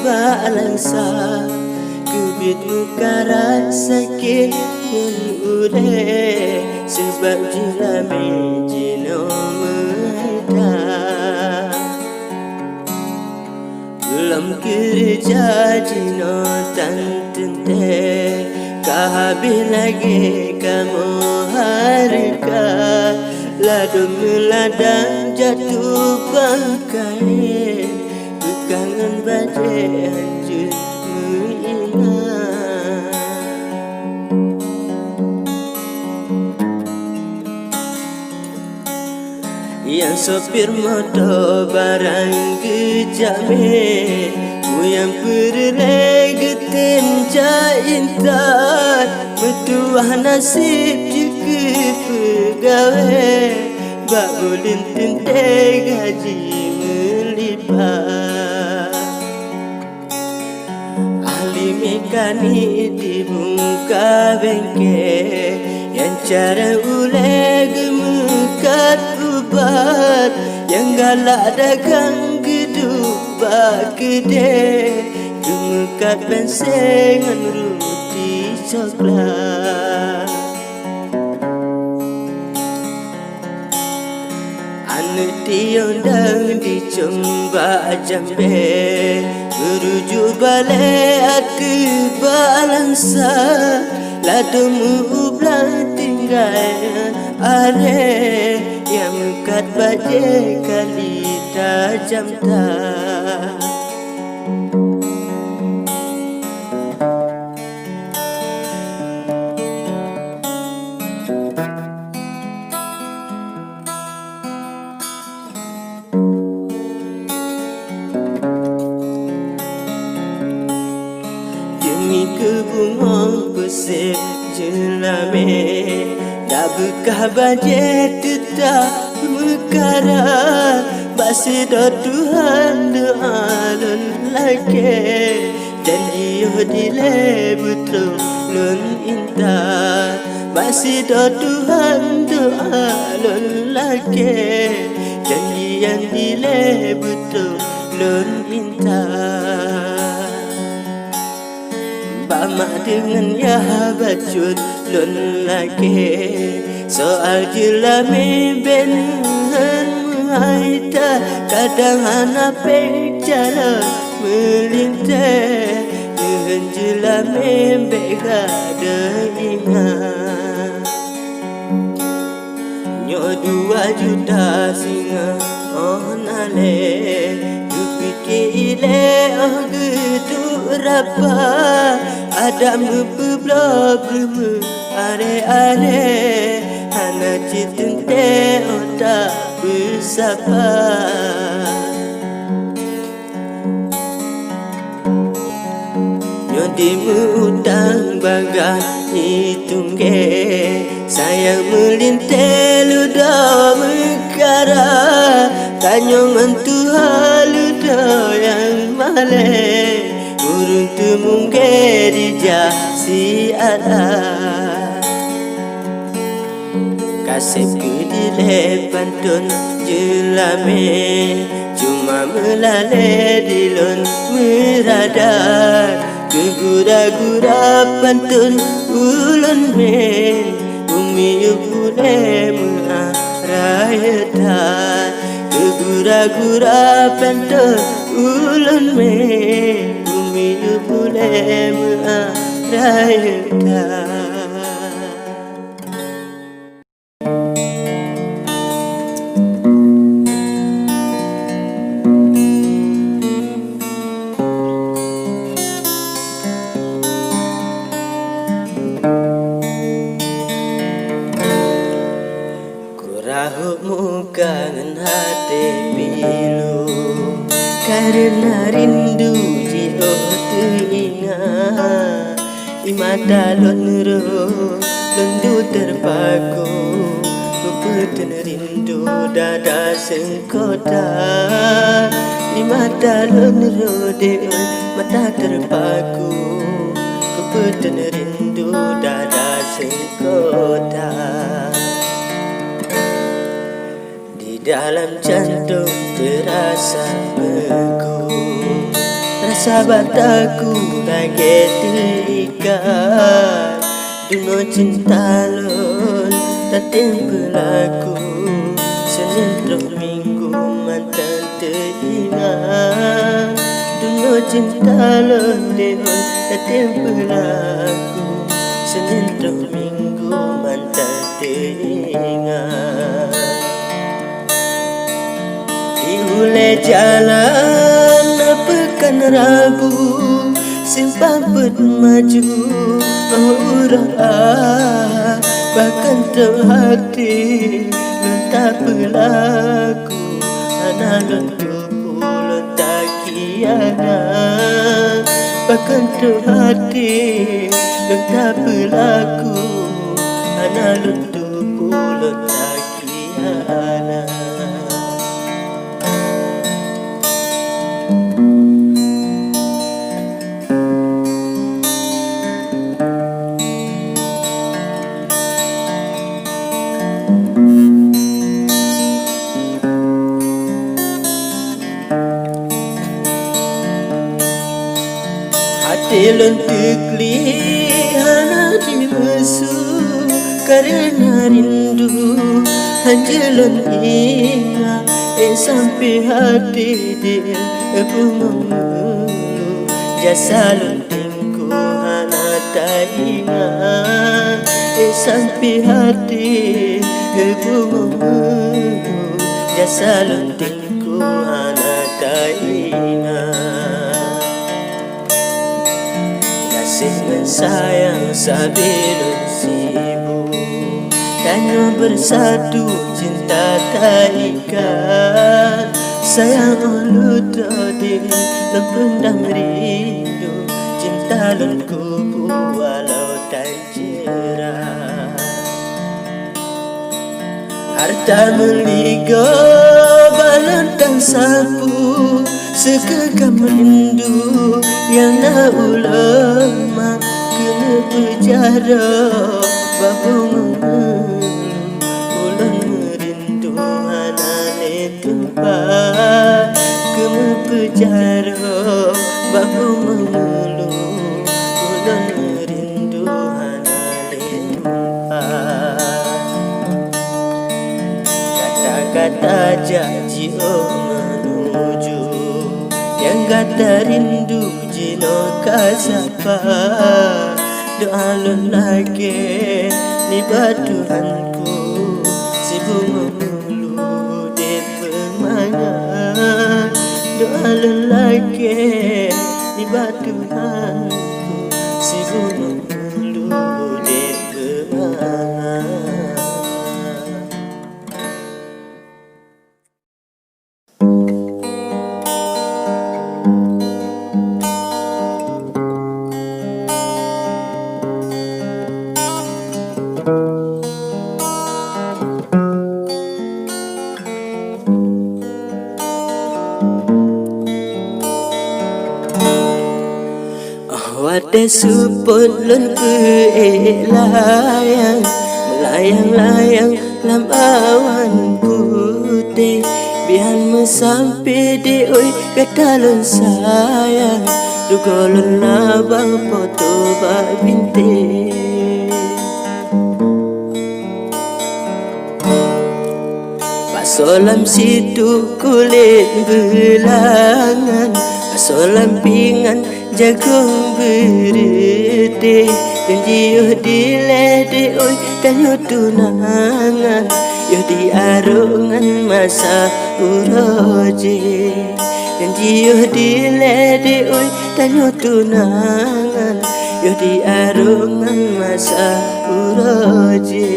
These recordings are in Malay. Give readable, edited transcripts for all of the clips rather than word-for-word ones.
balangsa Kubit muka sakit yang udah sebab jirame jino merda belum kerja jino tante kahabis lagi kamu harga ladu meladang jatuh bangkai kangen badai hancur mengingat yang sopir motor barang kejame yang perlai getin jaintan bertuah nasib juga pegawai bak boleh tentai gaji melipat ahli mekanik di muka bengkel yang cara ulai gemukat ubat yang galak dagang gedung bak gede gemukat bensengan roti coklat anak diundang dicumba jambe merujuk balai ke balangsa ladumu ublang tinggal are yang mekat bajai kali tajam tak kebunga pesek jelame dah bekah bajet tetap mekara basi do Tuhan doa lon lagi dan dia dile betul lon inta basi do Tuhan doa lon lagi dan dia dile betul lon inta Bamak dengan ya bacut lon lagi soal jelame benhan muaita kadang anak pecala melintas dengan jelame bega ingat nyo 2 juta singa on ale ile oh gitu rapa ada mebebla breme are hana citente otak bersapa nyodi utang bagai hitung ke sayang melintel udah mekara tanyongan Tuhan udah yang malai urun temungge di jasi ada kasih kedile pantun jelame cuma melale di lon meradar kegura-gura pantun ulun men bumi ubule mengarayatan kegura-gura pantun ulun men bumi ubule mengarayatan Rahukmu kangen hati pilu karena rindu jiwa teringat di mata lonro lendu terpaku kepetan rindu dada sengkota di mata lonro dewa mata terpaku kepetan rindu dada sengkota dalam jantung terasa beku sahabat aku bagai terikat dengan cinta lon tak tempelaku Senin terus minggu mantan teringat dengan cinta lon dehon tak tempelaku Senin terus minggu mantan teringat di hulai jalan pekan Rabu simpang maju hurah bahkan terhati tak berlaku anak lentuku letak kiana bahkan terhati tak berlaku anak lentuku letak kiana hati lentik lihana dimesu karena rindu hanjalan ingat sampai hati dia mengeluh jasa lentingku hana tak ingat sampai hati mengeluh jasa lentingku hana tak ingat dengan sayang sabilun sibuk dan bersatu cinta tak ikat sayang ulu tadi lependam rindu cinta lun kubu walau tak cerah harta meligo balantang sapu sekekam rindu yang nak ulama kena berjara bahu mengeluh ulang merindu hanane tempat kena berjara bahu mengeluh ulang merindu hanane tempat kata-kata janji menuju yang kata rindu jino kasapa doa lun lagi ni Tuhanku sibuk memulu di pemangat doa lun lagi ni Tuhanku sibuk memulu di pemangat. Wate support lun keelayang melayang-layang lam awan putih bihan mesampai di oi kata lun sayang dugo lun labang foto bak bintik pasolam situ kulit belangan pasolam pingan jagung berede janji yo dilede oi dan yo tunangan yo diarungan masa uroje janji yo dilede oi dan yo tunangan yo diarungan masa uroje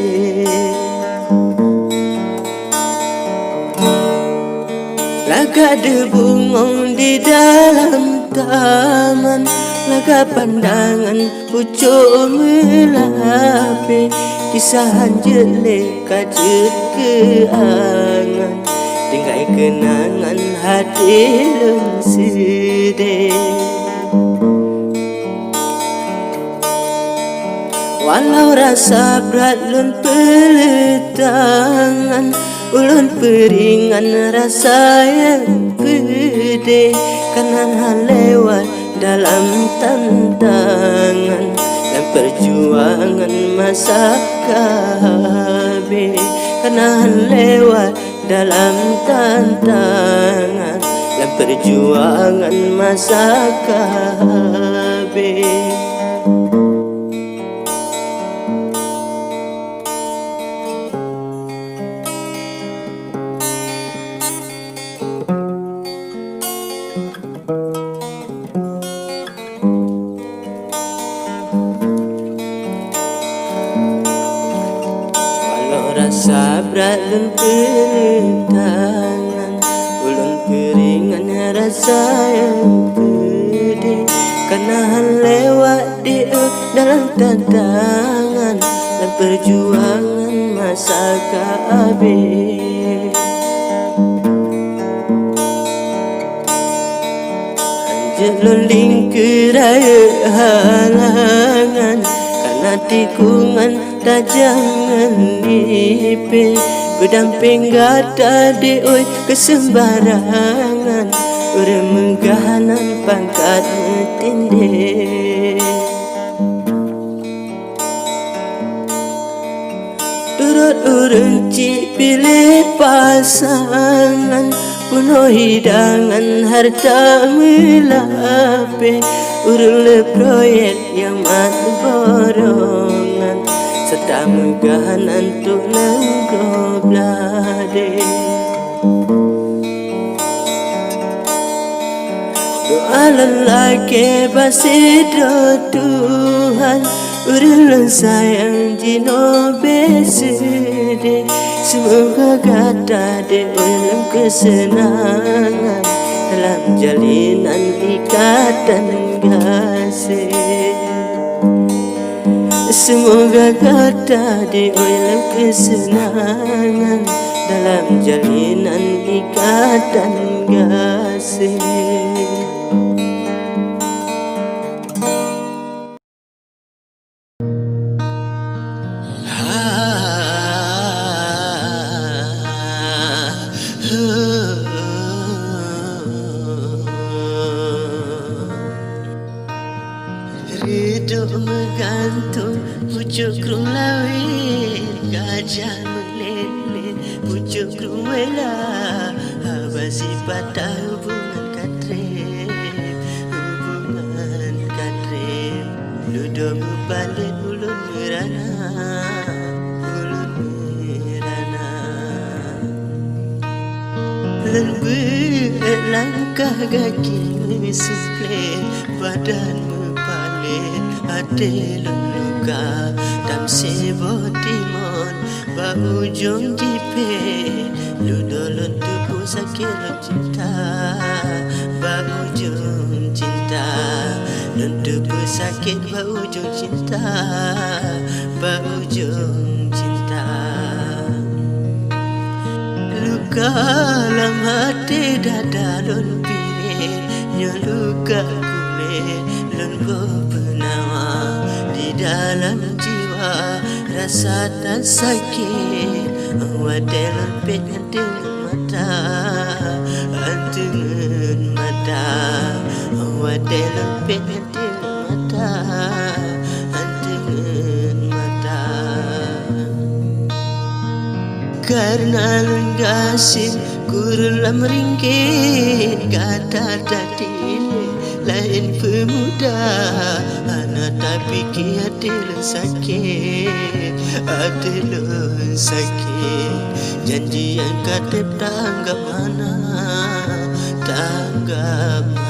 laga debungong di dalam taman laga pandangan pucuk melape kisah jelek kajet keangan tinggai kenangan hati lem sedih walau rasa berat lun peletangan ulun peringan rasa yang pedih Karena lewat dalam tantangan dan perjuangan masa KB. Karena lewat dalam tantangan dan perjuangan masa KB. Rasa berat dan penentangan, ulun keringan rasa yang pedih. Karena lewat dia dalam tantangan dan perjuangan masa KB. Anjir luling keraya halangan, karena tikungan tajangan nipis. Berdamping gata dioi kesembarangan, urang menggahanan pangkat metindih. Turut urang cik pilih pasangan, penuh hidangan harta melape. Urang le proyek yang mat borongan, serta megahanan untuk nenggoblade. Doa lelaki basido Tuhan, urang sayang jino besede. Semoga kata de urang kesenangan dalam jalinan ikatan kasih. Semoga kata di dalam kesenangan dalam jalinan ikatan kasih. Hidup menggantung pucuk krung lawit, gajah meleleh pucuk krung wela. Abasi patah hubungan katrep, hubungan katrep. Ludo balik ulun merana, ulun merana. Lembut langkah kaki mesimplet, badan hati luka dan sebot timon berujung jipe. Ludolon tubuh sakit cinta berujung cinta, dan tubuh sakit berujung cinta berujung cinta. Luka dalam hati dada lon pirit, nyoluka kulit lon bebenawa. Di dalam jiwa rasa tak sakit, wadelon pengen dengan mata, dengan mata. Wadelon pengen dengan mata, dengan mata. Karena lenggasin kurulam ringgit, kata tadi lain pemuda. Anak tak fikir hati lu sakit, hati lu sakit. Janji yang kata tanggap mana, tanggap mana.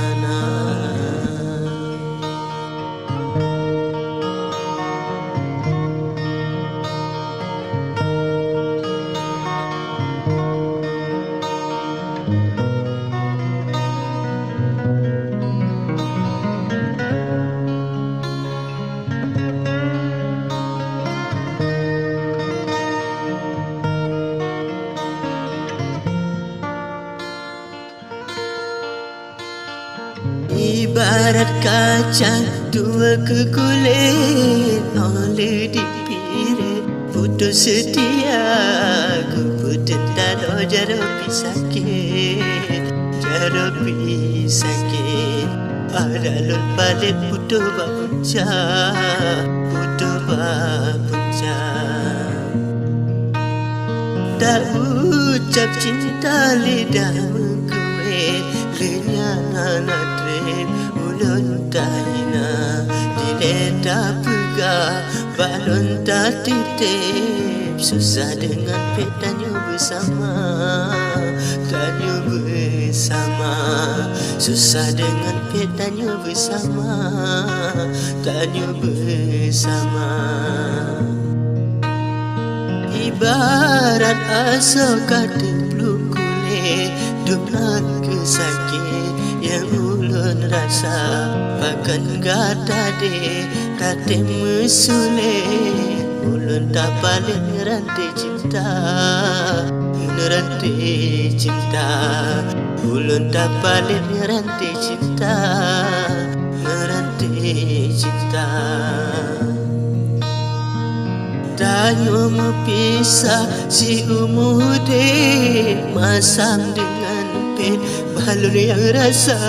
Ibarat kacang tua ke kulit, oleh dipirit putus setia. Ku putus tak ada jarak sakit, terapi sakit Adalun palit putus punca Putus punca Tak ucap cinta lidah mengkuih Lenyana nadrim ulun tahina Dileta pegah balon tak titip Susah dengan pet tanya bersama Tanya bersama Susah dengan pet tanya bersama Tanya bersama Ibarat asa kata peluk kulit Dublan kesakit yang ulun rasa Bahkan gata de kata mesulit Ulun tak balik ngerantai cinta Ngerantai cinta Ulun tak balik ngerantai cinta Ngerantai cinta Tanya mepisah si umude Masam dengan pet balon yang rasa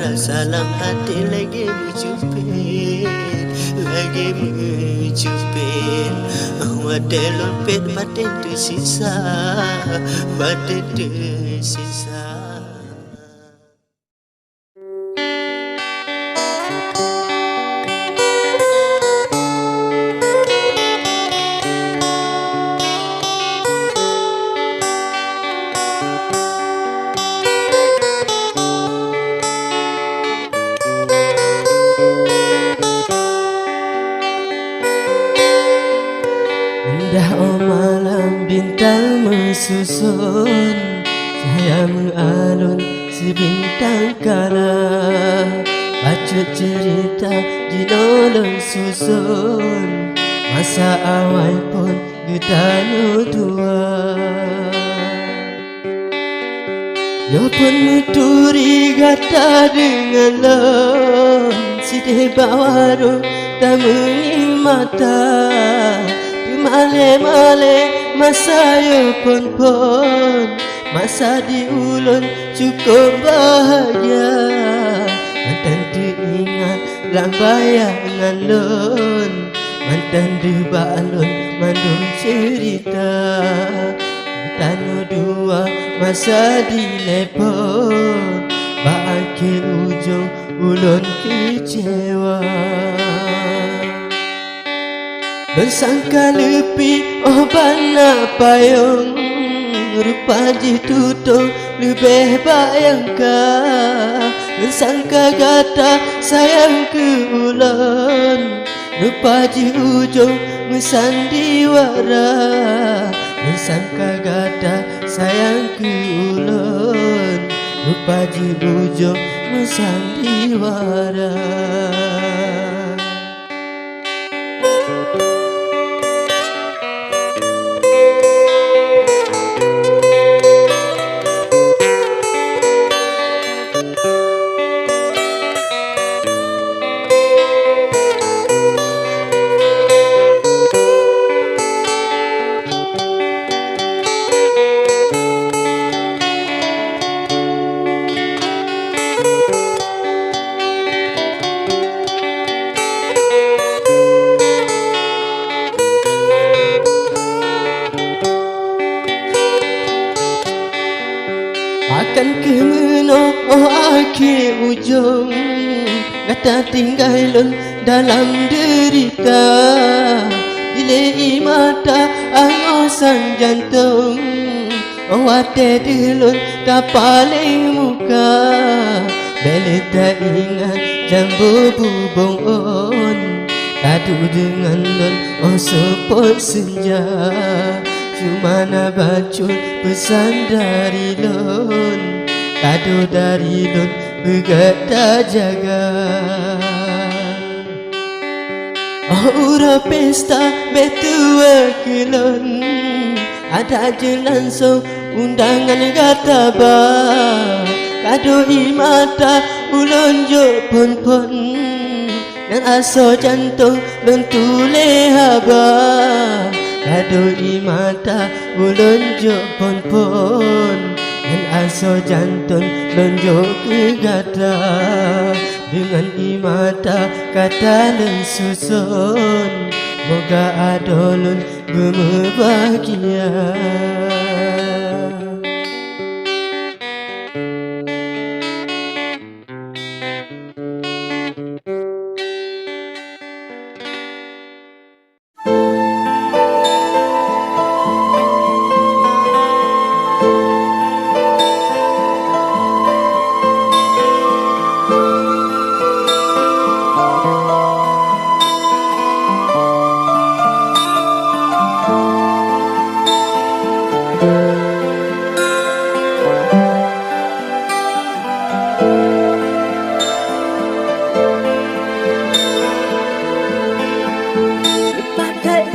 Rasa dalam hati lagi mencupit Lagi mencupit Wadelon pet batin tersisa Batin tersisa Indah malam bintang mesusun Saya mengalun sebintang kala Baca cerita jinolong susun Masa awal pun gedano tua Yo pun nuturi gata dengan lon Sideh bawaru tak mata Male-male masa yo pun Masa di ulun cukup bahagia Mantan diingat dalam bayangan lun Mantan di balon mandung cerita Mantan dua masa dilepon Baakhir ujung ulun kecewa Bersangka lebih bana payung Rupa ditutup lebih bayangkan Bersangka kata sayang ke ulun Rupa di ujung sandiwara Bersangka kata sayang ke ulun Rupa di ujung sandiwara Akan ke mana akhir ujung Kata tinggalun dalam derita Dilei mata angosan jantung Wate dilun tak paling muka Beli tak ingat jambu bubung on Kadu dengan lun sepot senja Cuma nak bacul pesan dari lun Kado dari lun bergata jaga Ura pesta betua ke lun Ada je langsung undangan gata ba Kado imata ulun jo pon Dan aso jantung lun tule haba Kado imata ulun jo pon Dan aso jantung lonjok ke gata dengan imata kata dan susun moga adolun bahagia.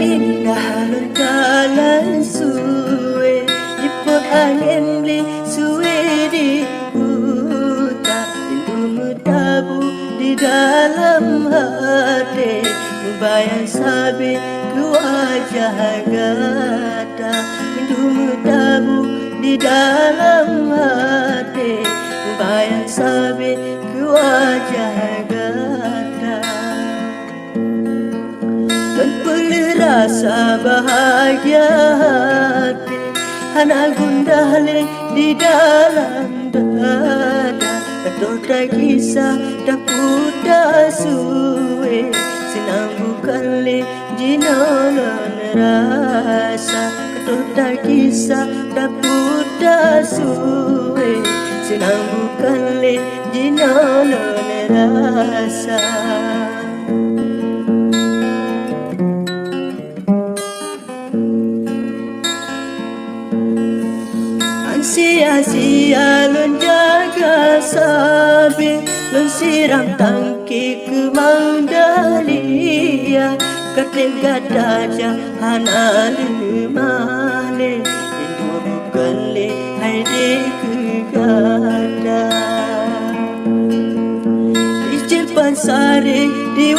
Indah jalan suwe Ipot angin beli suwe di hutan Rindu tabu di dalam hati Membayang sabi ke wajah gata Rindu tabu di dalam hati Membayang sabi ke wajah gata Rasa bahagia hati Hana gundah di dalam dada Ketota kisah tak putar suwe Senang bukan le jinolon rasa Ketota kisah tak putar suwe Senang bukan le jinolon rasa Sia-sia lon jaga sabi Lon siram tangki ke Mandalia Katil gadaja hana lemale Indu bukan le haide ke gada Icilpan sari di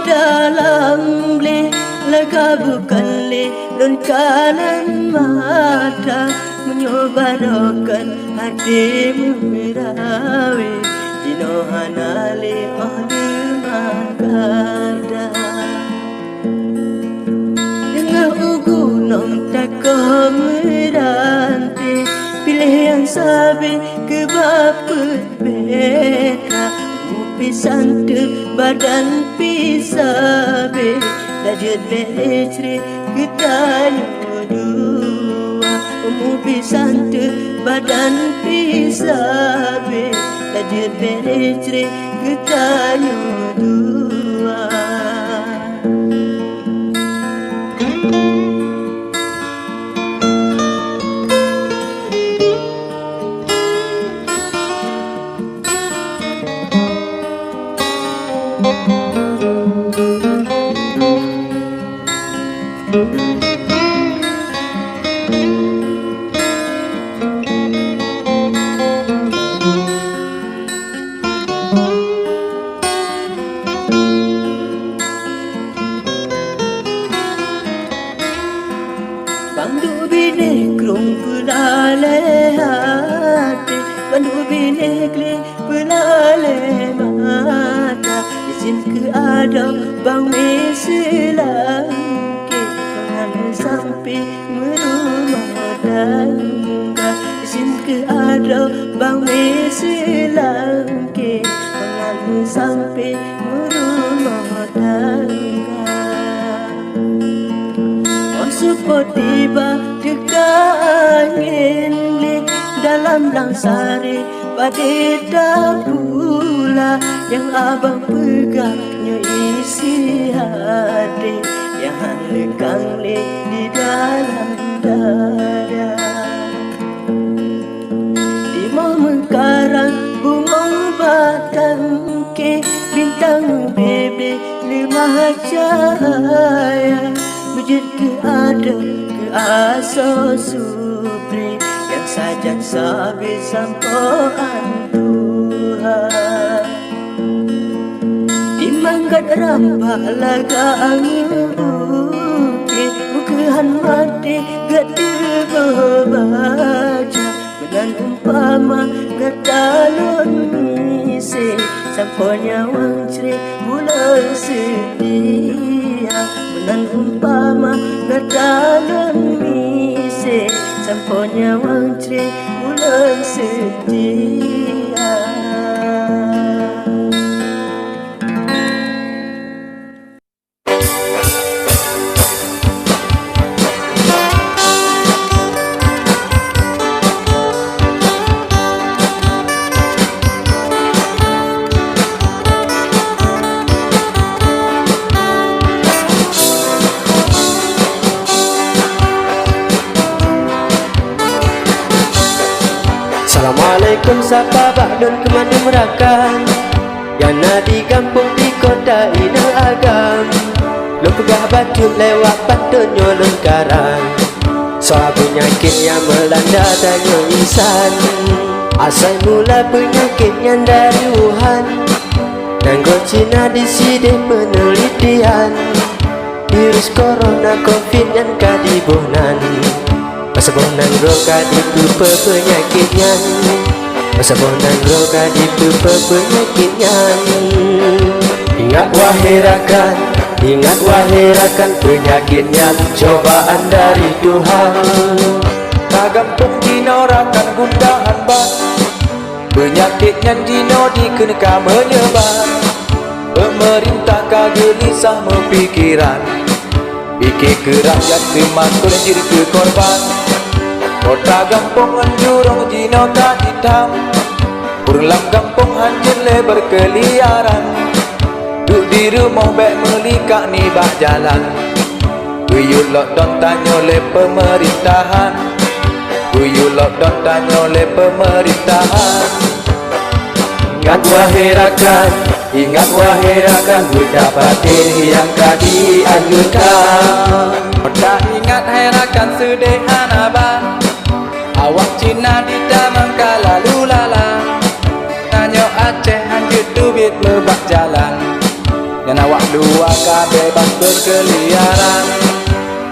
dalam le Laga bukan le lon kanan mata Menyobarokan hati merawe Dino hanale mahde magada Dengar ugunong tako meranti Pilihan sabi ke bapet beka Upi santu badan pisabe Dajut belecri ketanyo Umubi santu badan pisabe Lajir berecre ketanyo dua Bandu bine krung pelale hati Bandu bine kli pelale mata Isin ke ada bang meselangke Pengan sampai merumah tangga Isin ke ada bang meselangke Pengan sampai merumah tangga Support tiba dekat angin le dalam langsari badai pula yang abang pegangnya isi hati yang lekang le di dalam dada di momen karang bunga batang ke bintang bebe lima cahaya Bujud ke ada ke aso supri Yang sajak sabi sampoan Tuhan Dimangkat rampak laga angin Bukahan mati gede baca Bulan umpama gadalon misi Samponya wang ceri bulan sedia. Bulan umpama gadalon misi Samponya wang ceri bulan sedia. Assalamualaikum sapa Bahdun kemana merakan Yang na di kampung di kota ina agam Lu pegah batu lewat patutnya lengkaran Soal penyakit yang melanda tanya insan Asal mula penyakitnya dari Wuhan Nanggo Cina disidih penelitian Virus corona covid yang kadibunan Masa bonan roka dipupa penyakitnya Masa bonan roka dipupa penyakitnya. Ingat wahai rakan penyakitnya cobaan dari Tuhan. Kagampung dino rakan gundahan ban penyakitnya dino dikenakan menyebar. Pemerintah kagelisah mempikiran Pikir ke rakyat kemakul jadi ke korban. Kota gampung anjurong dino tak hitam Pulang gampung hancur lebar keliaran. Duk di rumah baik melikak ni bak jalan. Kuyuk lockdown tanya oleh pemerintahan. Kuyuk lockdown tanya oleh pemerintahan. Ingat wahai rakan budak batin yang kadi anjurkan. Kota ingat hai rakan sederhana bang. Awak Cina di damang lalu lalang. Tanya Aceh hancur duit mebak jalan. Dan awak dua bebas berkeliaran.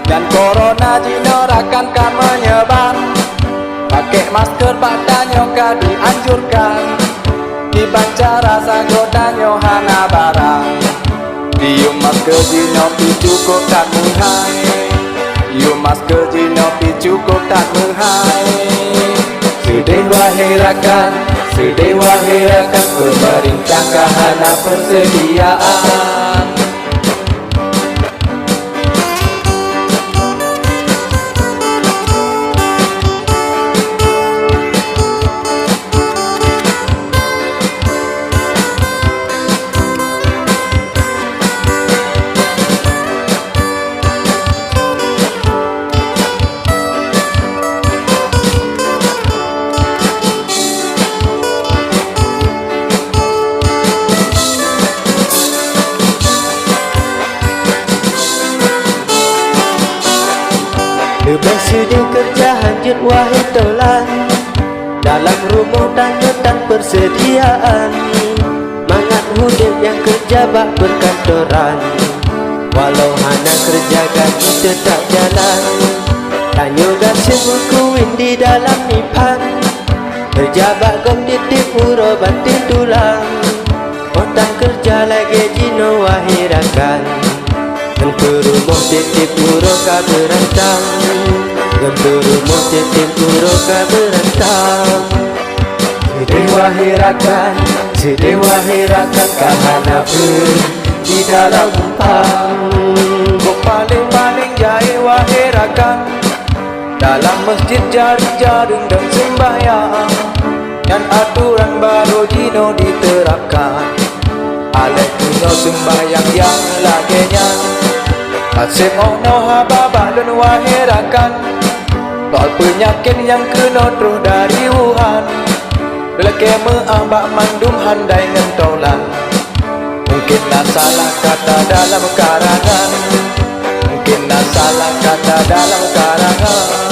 Dan corona Cina rakan kan menyebar. Pakai masker badannya kan dianjurkan. Dibaca rasa godanya hana barang. Dium masker Cina cukup tak menghai. Dium masker Cina cukup tak menghai. Sedih wahai rakan pemerintah kahana persediaan. Lebih sedih kerja hancur wahai tolan. Dalam rumah tanya tak persediaan. Mangat hudib yang kerja bak berkantoran. Walau hana kerja gaji tetap jalan. Tanya gasih berkuin di dalam nipan. Kerja bak gom titip uro banting tulang. Otak kerja lagi jino wahai rakan. Rumah titip uro ka berantang. Rumah titip uro ka berantang. Sedih wahai rakan kahana di dalam umpang. Kok paling jahil wahai rakan. Dalam masjid jaring-jaring dan sembahyang. Dan aturan baru jino diterapkan. Alek kuno sembahyang yang lagenya. Asyik ono haba balun wahai rakan. Soal penyakit yang kena terus dari Wuhan. Belakang meambak mandum handai ngentolan. Mungkin salah kata dalam karangan. Mungkin salah kata dalam karangan.